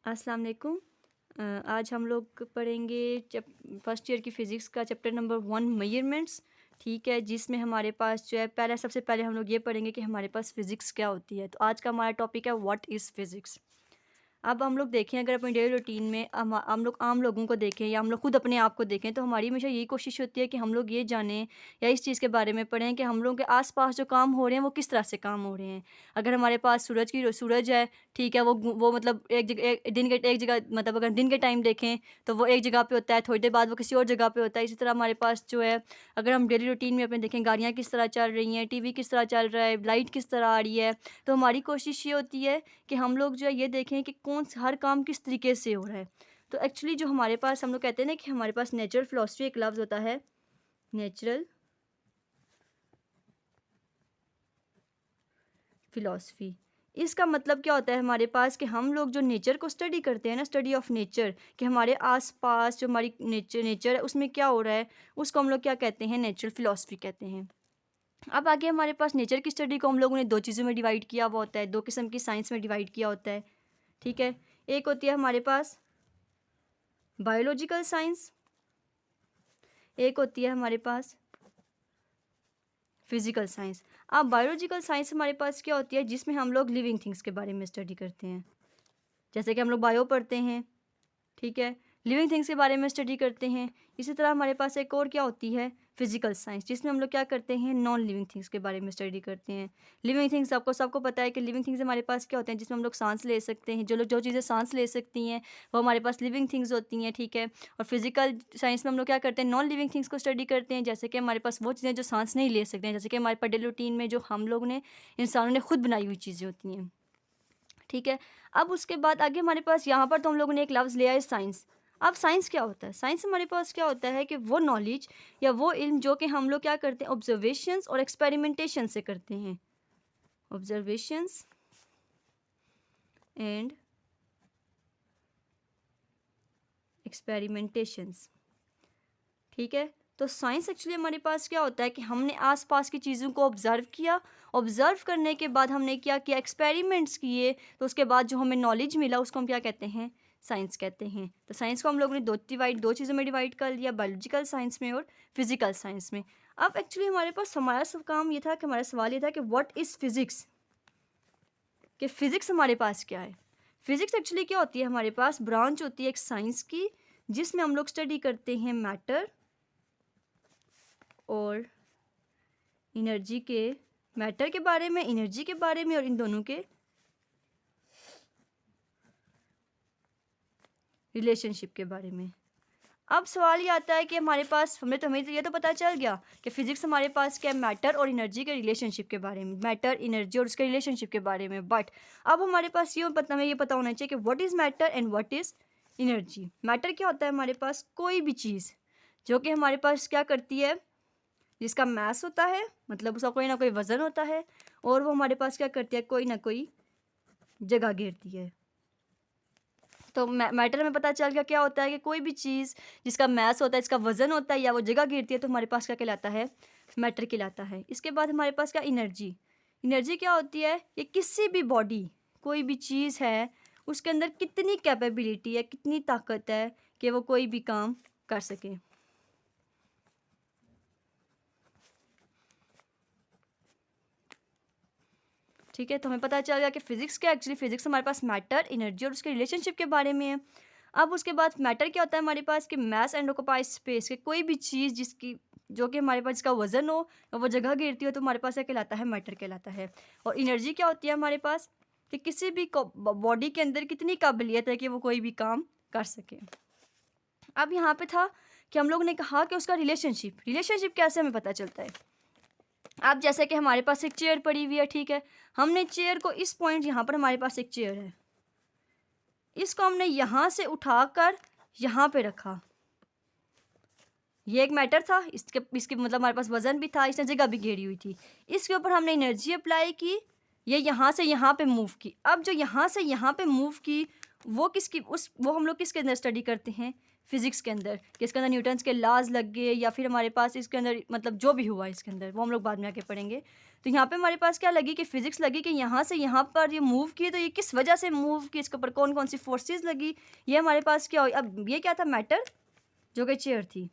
अस्सलाम वालेकुम। आज हम लोग पढ़ेंगे फर्स्ट ईयर की फ़िज़िक्स का चैप्टर नंबर 1 मेजरमेंट्स। ठीक है, जिसमें हमारे पास जो है सबसे पहले हम लोग ये पढ़ेंगे कि हमारे पास फ़िज़िक्स क्या होती है। तो आज का हमारा टॉपिक है व्हाट इज़ फ़िज़िक्स। अब हम लोग देखें, अगर अपनी डेली रूटीन में हम लोग आम लोगों को देखें या हम लोग खुद अपने आप को देखें, तो हमारी हमेशा यही कोशिश होती है कि हम लोग ये जानें या इस चीज़ के बारे में पढ़ें कि हम लोगों के आसपास जो काम हो रहे हैं वो किस तरह से काम हो रहे हैं। अगर हमारे पास सूरज है, ठीक है, वो मतलब एक जगह, मतलब अगर दिन के टाइम देखें तो वो एक जगह पे होता है, थोड़ी देर बाद वो किसी और जगह पे होता है। इसी तरह हमारे पास जो है, अगर हम डेली रूटीन में अपने देखें, गाड़ियाँ किस तरह चल रही हैं, टीवी किस तरह चल रहा है, लाइट किस तरह आ रही है, तो हमारी कोशिश ये होती है कि हम लोग जो है ये देखें कि हर काम किस तरीके से हो रहा है। तो एक्चुअली जो हमारे पास, हम लोग कहते हैं ना कि हमारे पास नेचुरल फ़िलॉसफ़ी एक लफ्ज़ होता है, नेचुरल फ़िलॉसफ़ी। इसका मतलब क्या होता है हमारे पास, कि हम लोग जो नेचर को स्टडी करते हैं ना, स्टडी ऑफ नेचर, कि हमारे आस-पास जो हमारी नेचर है उसमें क्या हो रहा है, उसको हम लोग क्या कहते हैं, नेचुरल फ़िलॉसफ़ी कहते हैं। अब आगे हमारे पास नेचर की स्टडी को हम लोगों ने 2 चीज़ों में डिवाइड किया हुआ होता है, 2 किस्म की साइंस में डिवाइड किया होता है। ठीक है? एक होती है हमारे पास बायोलॉजिकल साइंस, एक होती है हमारे पास फिज़िकल साइंस। अब बायोलॉजिकल साइंस हमारे पास क्या होती है, जिसमें हम लोग लिविंग थिंग्स के बारे में स्टडी करते हैं। जैसे कि हम लोग बायो पढ़ते हैं, ठीक है, लिविंग थिंग्स के बारे में स्टडी करते हैं। इसी तरह हमारे पास एक और क्या होती है, फिजिकल साइंस, जिसमें हम लोग क्या करते हैं, नॉन लिविंग थिंग्स के बारे में स्टडी करते हैं। लिविंग थिंग्स, आपको सबको पता है कि लिविंग थिंग्स हमारे पास क्या होते हैं, जिसमें हम लोग सांस ले सकते हैं। जो चीज़ें सांस ले सकती हैं वो हमारे पास लिविंग थिंग्स होती हैं, ठीक है। और फिजिकल साइंस में हम लोग क्या करते हैं, नॉन लिविंग थिंग्स को स्टडी करते हैं। जैसे कि हमारे पास वो चीज़ें जो सांस नहीं ले सकते हैं, जैसे कि हमारे पास डेली रूटीन में जो हम लोग ने, इंसानों ने खुद बनाई हुई चीज़ें होती हैं, ठीक है। अब उसके बाद आगे हमारे पास यहाँ पर तो हम लोगों ने एक लफ्ज़ लिया है, साइंस। अब साइंस क्या होता है? साइंस हमारे पास क्या होता है कि वो नॉलेज या वो इल्म जो कि हम लोग क्या करते हैं, ऑब्जर्वेशंस और एक्सपेरिमेंटेशन से करते हैं। ऑब्जर्वेशंस एंड एक्सपेरिमेंटेशंस, ठीक है। तो साइंस एक्चुअली हमारे पास क्या होता है कि हमने आसपास की चीज़ों को ऑब्ज़र्व किया, ऑब्ज़र्व करने के बाद हमने क्या किया, एक्सपेरिमेंट्स किए, तो उसके बाद जो हमें नॉलेज मिला उसको हम क्या कहते हैं, साइंस कहते हैं। तो साइंस को हम लोगों ने दो चीज़ों में डिवाइड कर लिया, बायोलॉजिकल साइंस में और फिजिकल साइंस में। अब एक्चुअली हमारे पास हमारा सब काम ये था कि हमारा सवाल ये था कि व्हाट इज़ फिज़िक्स, कि फ़िज़िक्स हमारे पास क्या है। फ़िज़िक्स एक्चुअली क्या होती है, हमारे पास ब्रांच होती है एक साइंस की, जिसमें हम लोग स्टडी करते हैं मैटर और एनर्जी के, मैटर के बारे में, एनर्जी के बारे में, और इन दोनों के रिलेशनशिप के बारे में। अब सवाल ये आता है कि हमारे पास, हमें तो ये तो पता चल गया कि फिजिक्स हमारे पास क्या है, मैटर और एनर्जी के रिलेशनशिप के बारे में, मैटर, एनर्जी और उसके रिलेशनशिप के बारे में। बट अब हमारे पास हमें ये पता होना चाहिए कि what is matter and what is energy. Matter क्या होता है, हमारे पास कोई भी चीज़ जो कि हमारे पास क्या करती है, जिसका मास होता है, मतलब उसका कोई ना कोई वज़न होता है, और वो हमारे पास क्या करती है, कोई ना कोई जगह घेरती है। तो मैटर में पता चल गया क्या होता है कि कोई भी चीज़ जिसका मास होता है, जिसका वज़न होता है, या वो जगह घेरती है, तो हमारे पास क्या कहलाता है, मैटर कहलाता है। इसके बाद हमारे पास क्या, एनर्जी। एनर्जी क्या होती है कि किसी भी बॉडी, कोई भी चीज़ है, उसके अंदर कितनी कैपेबिलिटी है, कितनी ताकत है कि वो कोई भी काम कर सके। ठीक है, तो हमें पता चल गया कि फ़िज़िक्स क्या, एक्चुअली फ़िज़िक्स हमारे पास मैटर, एनर्जी और उसके रिलेशनशिप के बारे में है। अब उसके बाद मैटर क्या होता है हमारे पास, कि मास एंड ऑक्यूपाई स्पेस, कि कोई भी चीज़ जिसकी, जो कि हमारे पास जिसका वज़न हो और वो जगह घेरती हो, तो हमारे पास क्या कहलाता है, मैटर कहलाता है। और एनर्जी क्या होती है हमारे पास, कि किसी भी बॉडी के अंदर कितनी काबिलियत है कि वो कोई भी काम कर सके। अब यहाँ पे था कि हम लोग ने कहा कि उसका रिलेशनशिप कैसे हमें पता चलता है। अब जैसे कि हमारे पास एक चेयर पड़ी हुई है, ठीक है, हमने चेयर को इस पॉइंट, यहाँ पर हमारे पास एक चेयर है, इसको हमने यहाँ से उठाकर यहाँ पे रखा। ये एक मैटर था, इसके मतलब हमारे पास वज़न भी था, इसने जगह भी घेरी हुई थी। इसके ऊपर हमने एनर्जी अप्लाई की, ये यहाँ से यहाँ पे मूव की। अब जो यहाँ से यहाँ पे मूव की, वो हम लोग किसके अंदर स्टडी करते हैं, फिज़िक्स के अंदर, कि इसके अंदर न्यूटन्स के लॉज लग गए या फिर हमारे पास इसके अंदर मतलब जो भी हुआ इसके अंदर, वो हम लोग बाद में आके पढ़ेंगे। तो यहाँ पे हमारे पास क्या लगी कि फ़िज़िक्स लगी कि यहाँ से यहाँ पर ये मूव किए, तो ये किस वजह से मूव की, इसके ऊपर कौन कौन सी फोर्सेज लगी, ये हमारे पास क्या हुई। अब ये क्या था, मैटर, जो कि चेयर थी,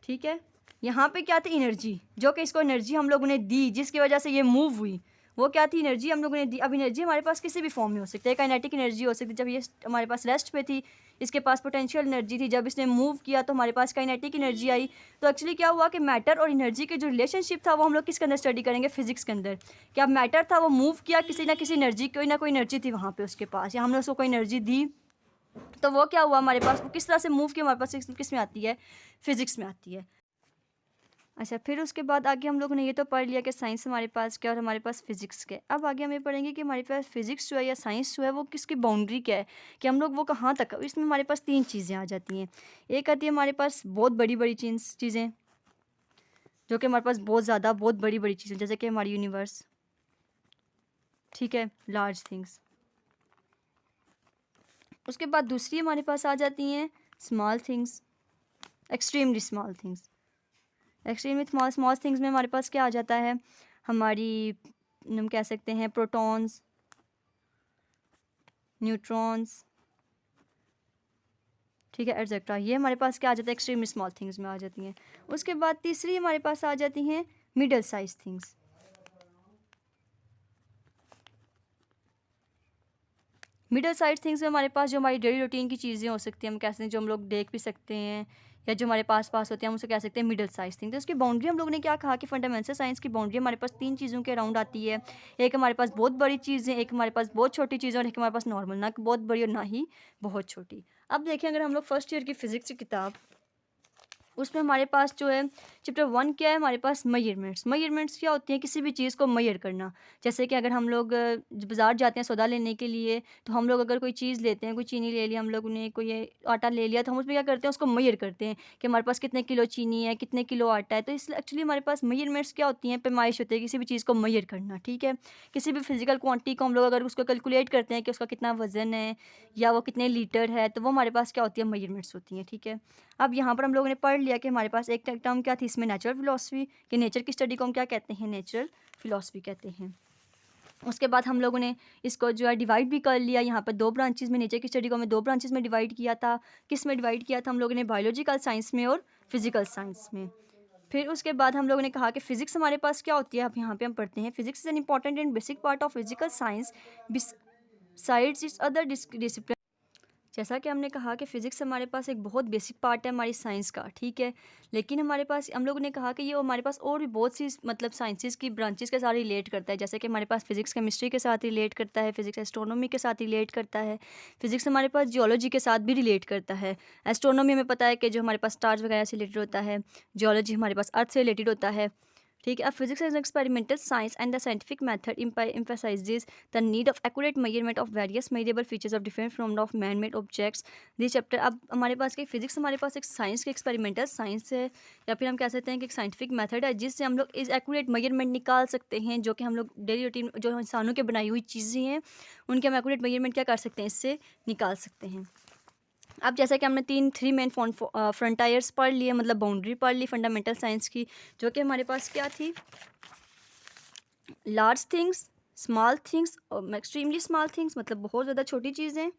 ठीक है। यहाँ पे क्या थी, एनर्जी, जो कि इसको एनर्जी हम लोगों ने दी जिसकी वजह से ये मूव हुई, वो क्या थी, एनर्जी हम लोगों ने दी। अब एनर्जी हमारे पास किसी भी फॉर्म में हो सकती है, काइनेटिक एनर्जी हो सकती है, जब ये हमारे पास रेस्ट पे थी इसके पास पोटेंशियल एनर्जी थी, जब इसने मूव किया तो हमारे पास काइनेटिक एनर्जी आई। तो एक्चुअली क्या हुआ कि मैटर और एनर्जी के जो रिलेशनशिप था वो हम लोग किसके अंदर स्टडी करेंगे, फिजिक्स के अंदर। क्या मैटर था, वो मूव किया, किसी ना किसी एनर्जी, कोई ना कोई एनर्जी थी वहाँ पे उसके पास, या हमने उसको कोई एनर्जी दी, तो वो क्या हुआ हमारे पास, वो किस तरह से मूव किया हमारे पास, किस में आती है, फिजिक्स में आती है। अच्छा, फिर उसके बाद आगे हम लोगों ने ये तो पढ़ लिया कि साइंस हमारे पास क्या और हमारे पास फिजिक्स क्या है। अब आगे हम ये पढ़ेंगे कि हमारे पास फिजिक्स जो है या साइंस जो है वो किसकी बाउंड्री क्या है, कि हम लोग वो कहाँ तक, इसमें हमारे पास 3 चीज़ें आ जाती हैं। एक आती है हमारे पास बहुत बड़ी बड़ी चीज़ें, जो कि हमारे पास बहुत ज़्यादा बहुत बड़ी बड़ी चीज़ें, जैसे कि हमारी यूनिवर्स, ठीक है, लार्ज थिंग्स। उसके बाद दूसरी हमारे पास आ जाती हैं small things, extremely small things. Extremely small things में हमारे पास क्या आ जाता है, हमारी, हम कह सकते हैं प्रोटॉन्स, न्यूट्रॉन्स, ठीक है, एटसेट्रा। ये हमारे पास क्या आ जाता है, एक्सट्रीमली स्मॉल थिंग्स में आ जाती हैं। उसके बाद तीसरी हमारे पास आ जाती हैं middle size things. Middle size things में हमारे पास जो हमारी डेली रूटीन की चीज़ें हो सकती हैं, हम कह सकते हैं जो हम लोग देख भी सकते हैं या जो हमारे पास होते हैं, हम उसे कह सकते हैं मिडल साइज थिंग। तो उसकी बाउंड्री हम लोगों ने क्या कहा कि फंडामेंटल साइंस की बाउंड्री हमारे पास 3 चीज़ों के अराउंड आती है। एक हमारे पास बहुत बड़ी चीज़ें, एक हमारे पास बहुत छोटी चीज़ें, और एक हमारे पास नॉर्मल, ना बहुत बड़ी और ना ही बहुत छोटी। अब देखें, अगर हम लोग फर्स्ट ईयर की फ़िज़िक्स की किताब, उसमें हमारे पास जो है चैप्टर 1 क्या है, हमारे पास मेजरमेंट्स क्या होती हैं, किसी भी चीज़ को मेजर करना। जैसे कि अगर हम लोग बाज़ार जाते हैं सौदा लेने के लिए, तो हम लोग अगर कोई चीज़ लेते हैं, कोई चीनी ले लिया हम लोगों ने, कोई ये आटा ले लिया, तो हम उसमें क्या करते हैं, उसको मेजर करते हैं कि हमारे पास कितने किलो चीनी है, कितने किलो आटा है। तो इसलिए एक्चुअली हमारे पास मेजरमेंट्स क्या होती हैं, पैमाइश होती है किसी भी चीज़ को मेजर करना, ठीक है। किसी भी फिजिकल क्वांटिटी को हम लोग अगर उसको कैलकुलेट करते हैं कि उसका कितना वज़न है या वो कितने लीटर है, तो वो हमारे पास क्या होती है, मेजरमेंट्स होती हैं, ठीक है। अब यहाँ पर हम लोगों ने पढ़ लिया कि हमारे पास एक टर्म क्या थी इसमें, नेचुरल फिलॉसफी, कि नेचर की स्टडी को हम क्या कहते हैं, नेचुरल फिलॉसफी कहते हैं। उसके बाद हम लोगों ने इसको जो है डिवाइड भी कर लिया, यहाँ पर 2 ब्रांचेस में, नेचर की स्टडी को हमें 2 ब्रांचेस में डिवाइड किया था। किस में डिवाइड किया था हम लोगों ने, बायोलॉजिकल साइंस में और फिजिकल साइंस में। फिर उसके बाद हम लोगों ने कहा कि फ़िज़िक्स हमारे पास क्या होती है। अब यहाँ पे हम पढ़ते हैं, physics is an important and basic part of physical science besides it's other discipline. जैसा कि हमने कहा कि फ़िज़िक्स हमारे पास एक बहुत बेसिक पार्ट है हमारी साइंस का, ठीक है। लेकिन हमारे पास, हम लोगों ने कहा कि ये हमारे पास और भी बहुत सी मतलब साइंसेस की ब्रांचेस के साथ रिलेट करता है। जैसे कि हमारे पास फ़िज़िक्स केमिस्ट्री के साथ रिलेट करता है, फ़िज़िक्स एस्ट्रोनॉमी के साथ रिलेट करता है, फ़िज़िक्स हमारे पास जियोलॉजी के साथ भी रिलेट करता है। एस्ट्रोनॉमी हमें पता है कि जो हमारे पास स्टार्स वगैरह से रिलेटेड होता है, जियोलॉजी हमारे पास अर्थ से रिलेटेड होता है, ठीक है। अब physics is experimental science and the scientific method emphasizes the need of accurate measurement of various measurable features of different phenomena of man-made objects. This chapter, अब हमारे पास कि फिजिक्स हमारे पास एक साइंस की एक्सपेरिमेंटल साइंस है, या फिर हम कह सकते हैं कि एक साइंटिफिक मेथड है जिससे हम लोग इस एक्यूरेट मेजरमेंट निकाल सकते हैं, जो कि हम लोग डेली रूटीन जो इंसानों के बनाई हुई चीज़ें हैं उनके हम एक्यूरेट मेजरमेंट क्या कर सकते हैं, इससे निकाल सकते हैं। अब जैसा कि हमने 3 मेन फ्रंटायर्स पढ़ लिए, मतलब बाउंड्री पढ़ ली फंडामेंटल साइंस की, जो कि हमारे पास क्या थी, लार्ज थिंग्स, स्मॉल थिंग्स और एक्सट्रीमली स्मॉल थिंग्स, मतलब बहुत ज़्यादा छोटी चीज़ें,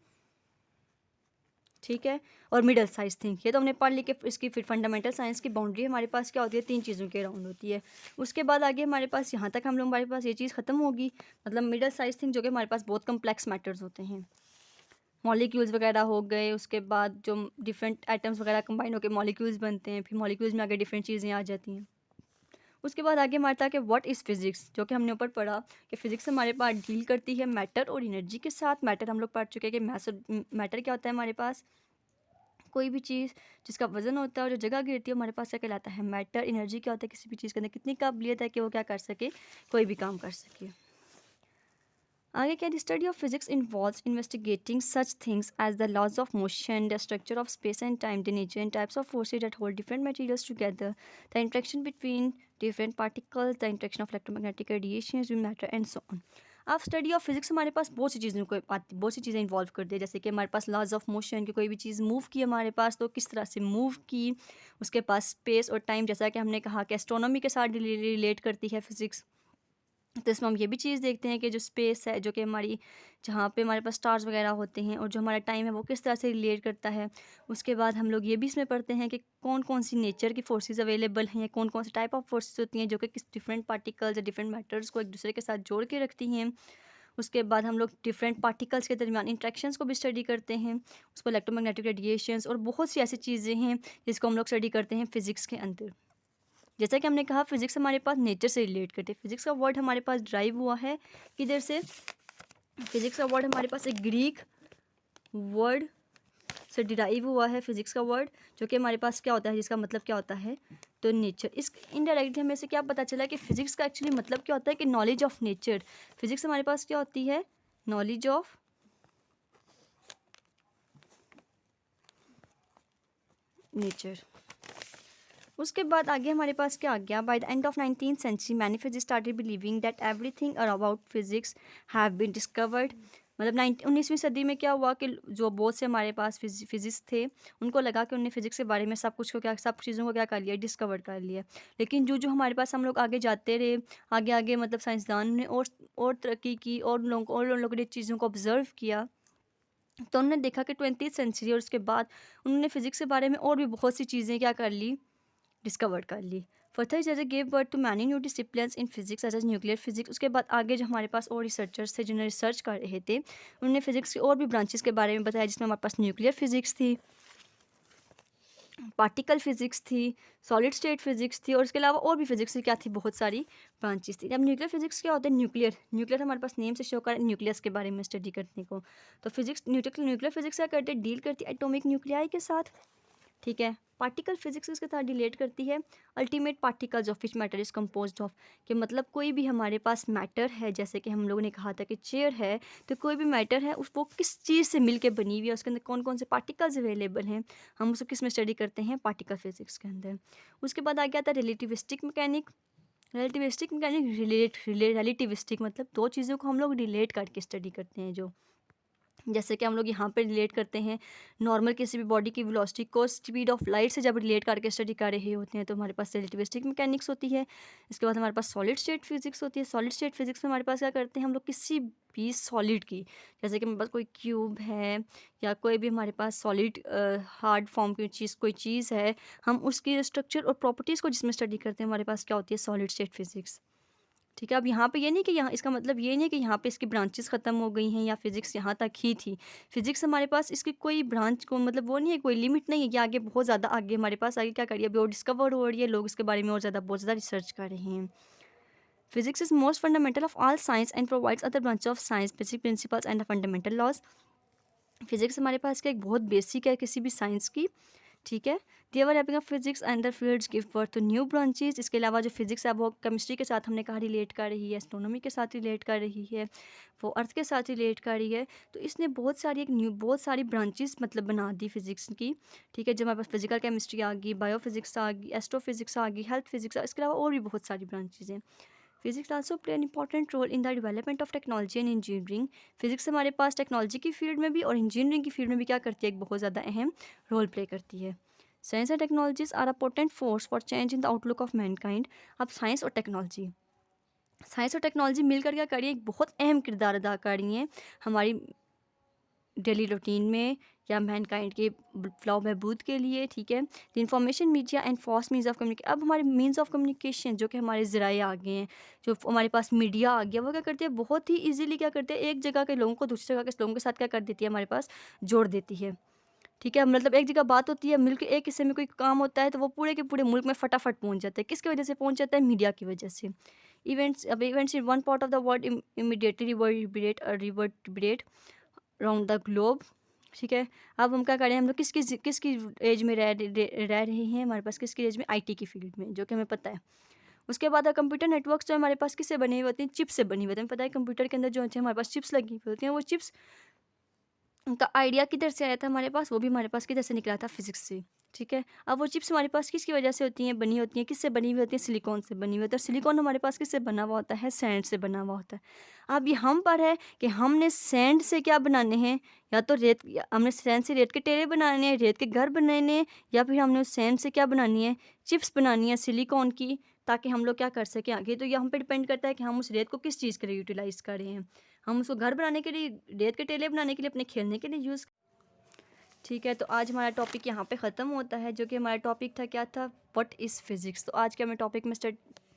ठीक है, और मिडल साइज थिंग। ये तो हमने पढ़ ली कि इसकी फिर फंडामेंटल साइंस की बाउंड्री हमारे पास क्या होती है, 3 चीज़ों के अराउंड होती है। उसके बाद आगे हमारे पास यहाँ तक हम लोग, हमारे पास ये चीज़ ख़त्म होगी, मतलब मिडल साइज थिंग, जो कि हमारे पास बहुत कम्प्लेक्स मैटर्स होते हैं, मॉलिक्यूल्स वगैरह हो गए। उसके बाद जो डिफरेंट एटम्स वगैरह कंबाइन होकर मॉलिक्यूल्स बनते हैं, फिर मॉलिक्यूल्स में आगे डिफरेंट चीज़ें आ जाती हैं। उसके बाद आगे हमारे था कि व्हाट इज़ फिज़िक्स, जो कि हमने ऊपर पढ़ा कि फ़िज़िक्स हमारे पास डील करती है मैटर और एनर्जी के साथ। मैटर हम लोग पढ़ चुके हैं कि मैटर क्या होता है, हमारे पास कोई भी चीज़ जिसका वजन होता है और जो जगह गिरती है हमारे पास क्या कहलाता है, मैटर। एनर्जी क्या होता है, किसी भी चीज़ के अंदर कितनी काबिलियत है कि वो क्या कर सके, कोई भी काम कर सके। आगे क्या, the study of physics involves investigating such things as the laws of motion, the structure of space and time, the nature and types of forces that hold different materials together, the interaction between different particles, the interaction of electromagnetic radiations with matter and so on. अब study of physics हमारे पास बहुत सी चीज़ों को बहुत सी चीज़ें involve करती है, जैसे कि हमारे पास लॉज ऑफ मोशन की कोई भी चीज़ मूव की हमारे पास तो किस तरह से मूव की, उसके पास स्पेस और टाइम, जैसा कि हमने कहा कि एस्ट्रोनॉमी के साथ रिलेट करती है फिज़िक्स। तो इसमें हम ये भी चीज़ देखते हैं कि जो स्पेस है, जो कि हमारी जहाँ पे हमारे पास स्टार्स वगैरह होते हैं और जो हमारा टाइम है वो किस तरह से रिलेट करता है। उसके बाद हम लोग ये भी इसमें पढ़ते हैं कि कौन कौन सी नेचर की फोर्सेस अवेलेबल हैं, या कौन कौन से टाइप ऑफ फोर्सेस होती हैं जो कि किस डिफरेंट पार्टिकल्स या डिफरेंट मैटर्स को एक दूसरे के साथ जोड़ के रखती हैं। उसके बाद हम लोग डिफरेंट पार्टिकल्स के दरमियान इंट्रैक्शंस को भी स्टडी करते हैं, उसको इलेक्ट्रोमैग्नेटिक रेडिएशंस और बहुत सी ऐसी चीज़ें हैं जिसको हम लोग स्टडी करते हैं फ़िज़िक्स के अंदर। जैसा कि हमने कहा फिज़िक्स हमारे पास नेचर से रिलेट करते हैं। फिज़िक्स का वर्ड हमारे पास ड्राइव हुआ है किधर से? फिज़िक्स का वर्ड हमारे पास एक ग्रीक वर्ड से डिराइव हुआ है, फिज़िक्स का वर्ड, जो कि हमारे पास क्या होता है, जिसका मतलब क्या होता है, तो नेचर। इस इनडायरेक्टली हमें से क्या पता चला कि फ़िज़िक्स का एक्चुअली मतलब क्या होता है कि नॉलेज ऑफ नेचर। फिज़िक्स हमारे पास क्या होती है? Knowledge of nature. उसके बाद आगे हमारे पास क्या आ गया? By the end of 19th century many physics started believing that everything about physics have been discovered. मतलब 19वीं सदी में क्या हुआ कि जो बहुत से हमारे पास फिजिक्स थे, उनको लगा कि उन्होंने फिजिक्स के बारे में सब कुछ को क्या, सब चीज़ों को क्या कर लिया, डिस्कवर कर लिया। लेकिन जो जो हमारे पास हम लोग आगे जाते रहे, आगे आगे मतलब साइंसदान ने और तरक्की की और उन लोगों ने चीज़ों को ऑब्जर्व किया, तो उन्होंने देखा कि 20th सेंचुरी और उसके बाद उन्होंने फिजिक्स के बारे में और भी बहुत सी चीज़ें क्या कर ली, डिस्कवर कर ली। फर्दर जैसे gave birth to many new disciplines in physics such as nuclear physics. उसके बाद आगे जो हमारे पास और रिसर्चर्स थे जिन्होंने रिसर्च कर रहे थे, उन्होंने फिजिक्स की और भी ब्रांचेस के बारे में बताया, जिसमें हमारे पास न्यूक्लियर फिजिक्स थी, पार्टिकल फिजिक्स थी, सॉलिड स्टेट फिजिक्स थी, और इसके अलावा और भी फिजिक्स की क्या थी, बहुत सारी ब्रांचेस थी। अब न्यूक्लियर फिजिक्स क्या होता है? न्यूक्लियर हमारे पास नेम से शो कर न्यूक्लियस के बारे में स्टडी करने को। तो फिजिक्स न्यूक्लियर फिजिक्स क्या करते हैं? डील करती है एटॉमिक न्यूक्लियाई के साथ, ठीक है। पार्टिकल फिजिक्स इसके साथ रिलेट करती है ultimate particles of which matter is composed of, कि मतलब कोई भी हमारे पास मैटर है, जैसे कि हम लोगों ने कहा था कि चेयर है, तो कोई भी मैटर है उस वो किस चीज़ से मिलके बनी हुई है, उसके अंदर कौन कौन से पार्टिकल्स अवेलेबल हैं, हम उसको किस में स्टडी करते हैं? पार्टिकल फिजिक्स के अंदर। उसके बाद आ गया था relativistic mechanic. Relativistic mechanic relativistic मतलब दो चीज़ों को हम लोग रिलेट करके स्टडी करते हैं, जो जैसे कि हम लोग यहाँ पे रिलेट करते हैं नॉर्मल किसी भी बॉडी की वेलोसिटी को स्पीड ऑफ लाइट से जब रिलेट करके स्टडी कर रहे होते हैं, तो हमारे पास रिलेटिविस्टिक मैकेनिक्स होती है। इसके बाद हमारे पास सॉलिड स्टेट फिजिक्स होती है। सॉलिड स्टेट फिजिक्स में हमारे पास क्या करते हैं हम लोग? किसी भी सॉलिड की, जैसे कि हमारे पास कोई क्यूब है या कोई भी हमारे पास सॉलिड हार्ड फॉर्म की चीज़ कोई चीज़ है, हम उसकी स्ट्रक्चर और प्रॉपर्टीज़ को जिसमें स्टडी करते हैं, हमारे पास क्या होती है? सॉलिड स्टेट फिजिक्स, ठीक है। अब यहाँ पे ये नहीं कि यहाँ, इसका मतलब ये नहीं कि यहाँ पे इसकी ब्रांचेस ख़त्म हो गई हैं या फिज़िक्स यहाँ तक ही थी। फिज़िक्स हमारे पास इसकी कोई ब्रांच को मतलब वो नहीं है, कोई लिमिट नहीं है कि आगे बहुत ज़्यादा आगे हमारे पास आगे क्या करिए, अभी और डिस्कवर हो रही है, लोग इसके बारे में और ज़्यादा बहुत ज़्यादा रिसर्च कर रहे हैं। Physics is most fundamental of all science and provides other branch of science basic principles and fundamental laws. Physics हमारे पास क्या एक बहुत बेसिक है किसी भी साइंस की, ठीक है। The hour having of physics and the fields give birth to new branches. इसके अलावा जो फिजिक्स है वो केमिस्ट्री के साथ हमने कहा रिलेट कर रही है, एस्ट्रोनॉमी के साथ रिलेट कर रही है, वो अर्थ के साथ रिलेट कर रही है। तो इसने बहुत सारी ब्रांचेस मतलब बना दी फिजिक्स की, ठीक है। जब हमारे पास फिजिकल केमिस्ट्री आ गई, बायोफिजिक्स आ गई, एस्ट्रोफिजिक्स आ गई, हेल्थ फिजिक्स, इसके अलावा और भी बहुत सारी ब्रांचेज हैं। Physics also play an important role in the development of technology and engineering. Physics हमारे पास टेक्नोलॉजी की फील्ड में भी और इंजीनियरिंग की फील्ड में भी क्या करती है? एक बहुत ज़्यादा अहम रोल प्ले करती है। Science and technologies are a potent force for change in the outlook of mankind. अब साइंस और टेक्नोलॉजी मिलकर क्या करिए? एक बहुत अहम किरदार अदा कर रही हैं हमारी डेली रूटीन में या मैनकाइंड के फ्लाह बहबूद के लिए, ठीक है। The information media and fast means of communication. अब हमारे मीन्स ऑफ कम्युनिकेशन जो कि हमारे ज़राए आ गए हैं, जो हमारे पास मीडिया आ गया, वो क्या करते हैं? बहुत ही ईजिली क्या करते हैं? एक जगह के लोगों को दूसरी जगह के लोगों के साथ क्या कर देती है? हमारे पास जोड़ देती है, ठीक है। मतलब एक जगह बात होती है, मिल के एक हिस्से में कोई काम होता है, तो वो पूरे के पूरे मुल्क में फटाफट पहुंच जाता है। किसकी वजह से पहुंच जाता है? मीडिया की वजह से। Events in one part of the world immediately reverberate around the globe, ठीक है। अब हम क्या करें? हम लोग किसकी एज में रह रहे हैं? हमारे पास किसकी एज में? आईटी की फील्ड में, जो कि हमें पता है। उसके बाद कंप्यूटर नेटवर्क्स जो हमारे पास किससे बने हुए होते हैं? चिप से बनी हुई होती है। हमें पता है कंप्यूटर के अंदर जो होते हैं हमारे पास चिप्स लगी हुई होती हैं, वो चिप्स उनका आइडिया किधर से आया था हमारे पास, वो भी हमारे पास किधर से निकला था, फिज़िक्स से। ठीक है, अब वो चिप्स हमारे पास किसकी वजह से होती हैं, बनी होती हैं, किससे बनी हुई होती हैं, सिलिकॉन से बनी हुई होती है। और सिलिकॉन हमारे पास किससे बना हुआ होता है, सैंड से बना हुआ होता है। अब ये हम पर है कि हमने सैंड से क्या बनाने हैं, या तो हमने सैंड से रेत के टेरे बनाने हैं, रेत के घर बनाने हैं, या फिर हमने उस सैंड से क्या बनानी है, चिप्स बनानी है सिलिकॉन की, ताकि हम लोग क्या कर सकें आगे। तो ये हम पे डिपेंड करता है कि हम उस रेत को किस चीज़ के लिए यूटिलाइज़ कर रहे हैं। हम उसको घर बनाने के लिए, रेत के टेले बनाने के लिए, अपने खेलने के लिए यूज़। ठीक है, तो आज हमारा टॉपिक यहाँ पे ख़त्म होता है, जो कि हमारा टॉपिक था, क्या था, व्हाट इज़ फ़िज़िक्स। तो आज के हमने टॉपिक में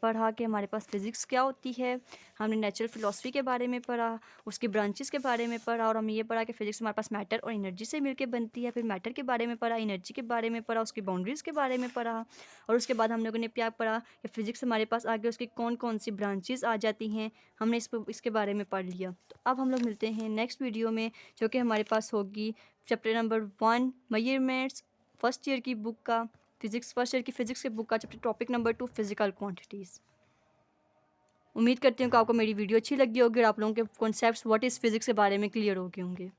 पढ़ा कि हमारे पास फ़िज़िक्स क्या होती है। हमने नेचुरल फ़िलॉसफी के बारे में पढ़ा, उसकी ब्रांचेस के बारे में पढ़ा, और हमने ये पढ़ा कि फ़िज़िक्स हमारे पास मैटर और एनर्जी से मिलके बनती है। फिर मैटर के बारे में पढ़ा, एनर्जी के बारे में पढ़ा, उसकी बाउंड्रीज़ के बारे में पढ़ा, और उसके बाद हम लोगों ने क्या पढ़ा कि फ़िज़िक्स हमारे पास आगे उसकी कौन कौन सी ब्रांचेस आ जाती हैं, हमने इसके बारे में पढ़ लिया। तो अब हम लोग मिलते हैं नेक्स्ट वीडियो में, जो कि हमारे पास होगी chapter number 1 measurements, first year की बुक का फिज़िक्स, फर्स्ट ईयर की फ़िज़िक्स की बुक का chapter topic number 2 physical quantities. उम्मीद करती हूँ कि आपको मेरी वीडियो अच्छी लगी होगी और आप लोगों के कॉन्सेप्ट्स व्हाट इज़ फ़िज़िक्स के बारे में क्लियर हो गए होंगे।